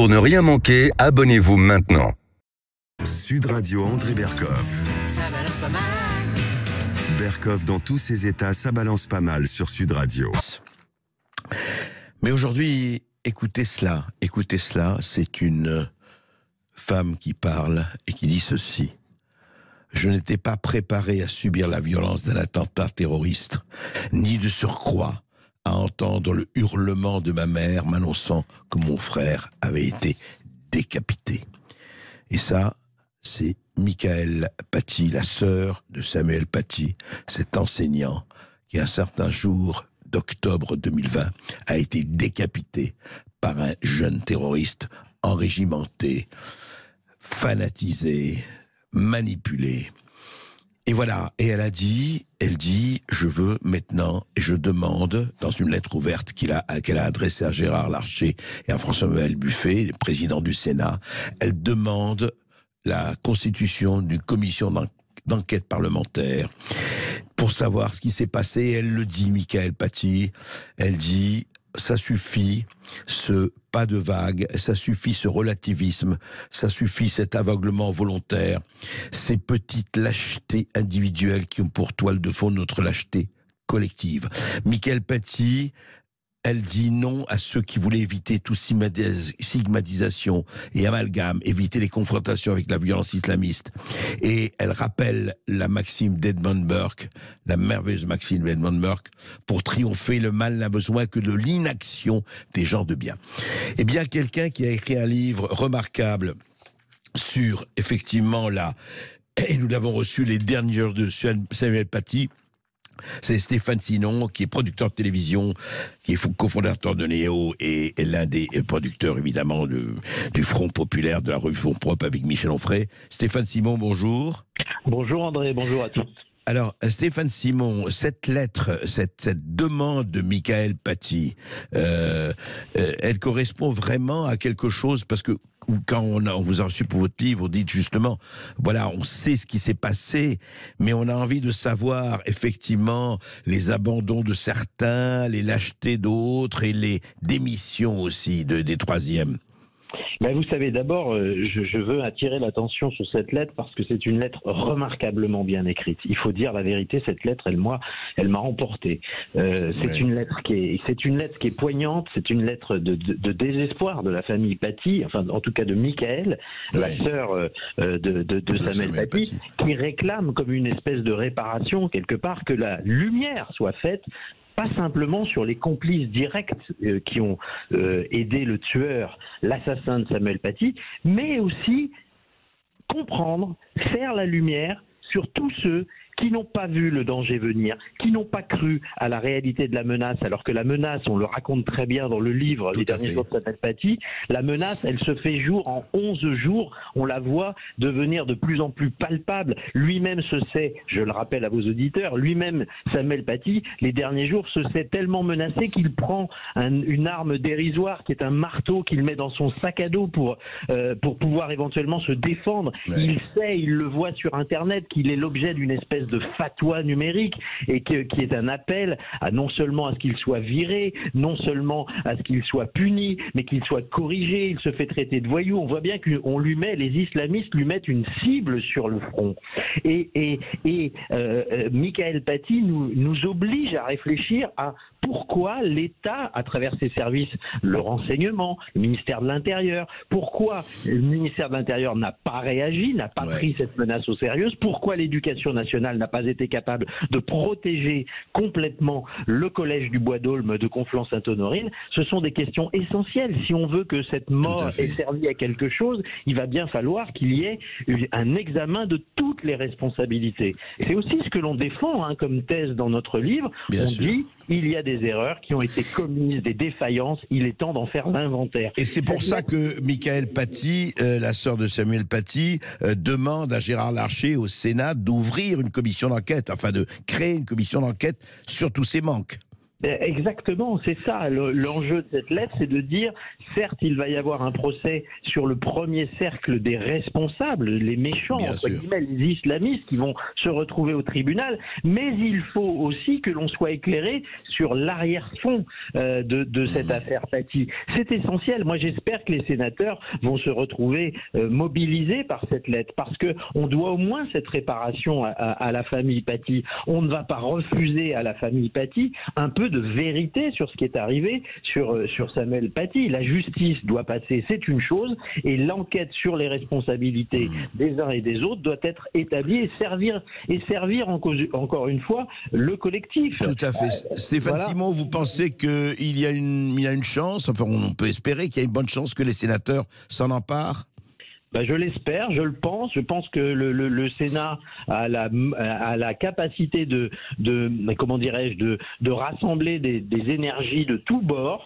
Pour ne rien manquer, abonnez-vous maintenant. Sud Radio André Berkoff. Ça balance pas mal. Berkoff dans tous ses états, ça balance pas mal sur Sud Radio. Mais aujourd'hui, écoutez cela, c'est une femme qui parle et qui dit ceci. Je n'étais pas préparé à subir la violence d'un attentat terroriste, ni de surcroît à entendre le hurlement de ma mère m'annonçant que mon frère avait été décapité. Et ça, c'est Michael Paty, la sœur de Samuel Paty, cet enseignant qui, un certain jour d'octobre 2020, a été décapité par un jeune terroriste enrégimenté, fanatisé, manipulé. Et voilà, et elle dit, je veux maintenant, et je demande, dans une lettre ouverte qu'elle a adressée à Gérard Larcher et à François-Noël Buffet, le président du Sénat, elle demande la constitution d'une commission d'enquête parlementaire pour savoir ce qui s'est passé. Elle le dit, Michael Paty, elle dit, ça suffit, ce pas de vague, ça suffit ce relativisme, ça suffit cet aveuglement volontaire, ces petites lâchetés individuelles qui ont pour toile de fond notre lâcheté collective. Michael Paty, elle dit non à ceux qui voulaient éviter toute stigmatisation et amalgame, éviter les confrontations avec la violence islamiste. Et elle rappelle la maxime d'Edmund Burke, la merveilleuse maxime d'Edmund Burke, pour triompher, le mal n'a besoin que de l'inaction des gens de bien. Eh bien, quelqu'un qui a écrit un livre remarquable sur, effectivement, et nous l'avons reçu les derniers jours de Samuel Paty, c'est Stéphane Sinon, qui est producteur de télévision, qui est cofondateur de Néo et l'un des producteurs, évidemment, du Front Populaire, de la revue Fonds Propres avec Michel Onfray. Stéphane Simon, bonjour. Bonjour André, bonjour à tous. Alors, Stéphane Simon, cette lettre, cette demande de Michael Paty, elle correspond vraiment à quelque chose, parce que quand on vous a reçu pour votre livre, vous dites justement, voilà, on sait ce qui s'est passé, mais on a envie de savoir effectivement les abandons de certains, les lâchetés d'autres et les démissions aussi des troisièmes. Ben vous savez, d'abord, je veux attirer l'attention sur cette lettre parce que c'est une lettre remarquablement bien écrite. Il faut dire la vérité, cette lettre, elle m'a emporté. C'est une lettre qui est poignante. C'est une lettre de désespoir de la famille Paty, enfin en tout cas de Michael, la sœur de Samuel Paty, qui réclame comme une espèce de réparation quelque part que la lumière soit faite. Pas simplement sur les complices directs qui ont aidé le tueur, l'assassin de Samuel Paty, mais aussi comprendre, faire la lumière sur tous ceux qui n'ont pas vu le danger venir, qui n'ont pas cru à la réalité de la menace, alors que la menace, on le raconte très bien dans le livre Les derniers jours de Samuel Paty, la menace, elle se fait jour en 11 jours, on la voit devenir de plus en plus palpable, lui-même se sait, je le rappelle à vos auditeurs, lui-même, Samuel Paty, les derniers jours se sait tellement menacé qu'il prend une arme dérisoire qui est un marteau qu'il met dans son sac à dos pour pouvoir éventuellement se défendre. Ouais. Il sait, il le voit sur Internet, qu'il est l'objet d'une espèce de fatwa numérique et qui est un appel à non seulement à ce qu'il soit viré, non seulement à ce qu'il soit puni, mais qu'il soit corrigé. Il se fait traiter de voyou. On voit bien qu'on lui met, les islamistes lui mettent une cible sur le front. Et Michael Paty nous oblige à réfléchir à pourquoi l'État, à travers ses services, le renseignement, le ministère de l'Intérieur, pourquoi le ministère de l'Intérieur n'a pas réagi, n'a pas pris cette menace au sérieux, pourquoi l'Éducation nationale n'a pas été capable de protéger complètement le collège du Bois d'Aulne de Conflans-Sainte-Honorine. Ce sont des questions essentielles. Si on veut que cette mort ait servi à quelque chose, il va bien falloir qu'il y ait un examen de toutes les responsabilités. C'est aussi ce que l'on défend comme thèse dans notre livre. On dit il y a des erreurs qui ont été commises, des défaillances, il est temps d'en faire l'inventaire. Et c'est pour ça que Michael Paty, la sœur de Samuel Paty, demande à Gérard Larcher au Sénat d'ouvrir une commission d'enquête, enfin de créer une commission d'enquête sur tous ces manques. Exactement, c'est ça. L'enjeu de cette lettre, c'est de dire, certes, il va y avoir un procès sur le premier cercle des responsables, les méchants, entre guillemets, les islamistes qui vont se retrouver au tribunal, mais il faut aussi que l'on soit éclairé sur l'arrière-fond de cette affaire Paty. C'est essentiel. Moi, j'espère que les sénateurs vont se retrouver mobilisés par cette lettre, parce que on doit au moins cette réparation à la famille Paty. On ne va pas refuser à la famille Paty un peu de vérité sur ce qui est arrivé sur Samuel Paty. La justice doit passer, c'est une chose, et l'enquête sur les responsabilités des uns et des autres doit être établie et servir encore une fois le collectif. Tout à fait. Stéphane Simon, vous pensez qu'il y a une chance, enfin on peut espérer qu'il y a une bonne chance que les sénateurs s'en emparent? Je l'espère, je le pense. Je pense que le Sénat a la capacité de comment dirais-je, de rassembler des énergies de tous bords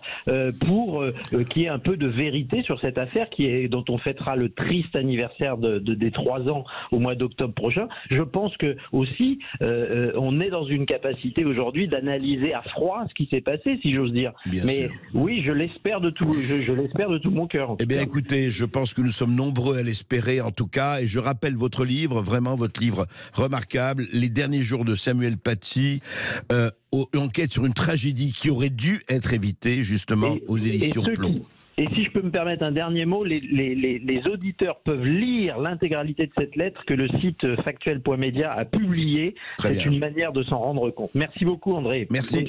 pour qu'il y ait un peu de vérité sur cette affaire dont on fêtera le triste anniversaire des 3 ans au mois d'octobre prochain. Je pense que aussi on est dans une capacité aujourd'hui d'analyser à froid ce qui s'est passé, si j'ose dire. Mais oui, je l'espère de tout, je l'espère de tout mon cœur. Eh bien, écoutez, je pense que nous sommes nombreux à l'espérer en tout cas, et je rappelle votre livre, vraiment votre livre remarquable, Les derniers jours de Samuel Paty, enquête sur une tragédie qui aurait dû être évitée justement aux éditions Plomb. Et si je peux me permettre un dernier mot, les auditeurs peuvent lire l'intégralité de cette lettre que le site factuel.media a publiée. C'est une manière de s'en rendre compte. Merci beaucoup André. Merci.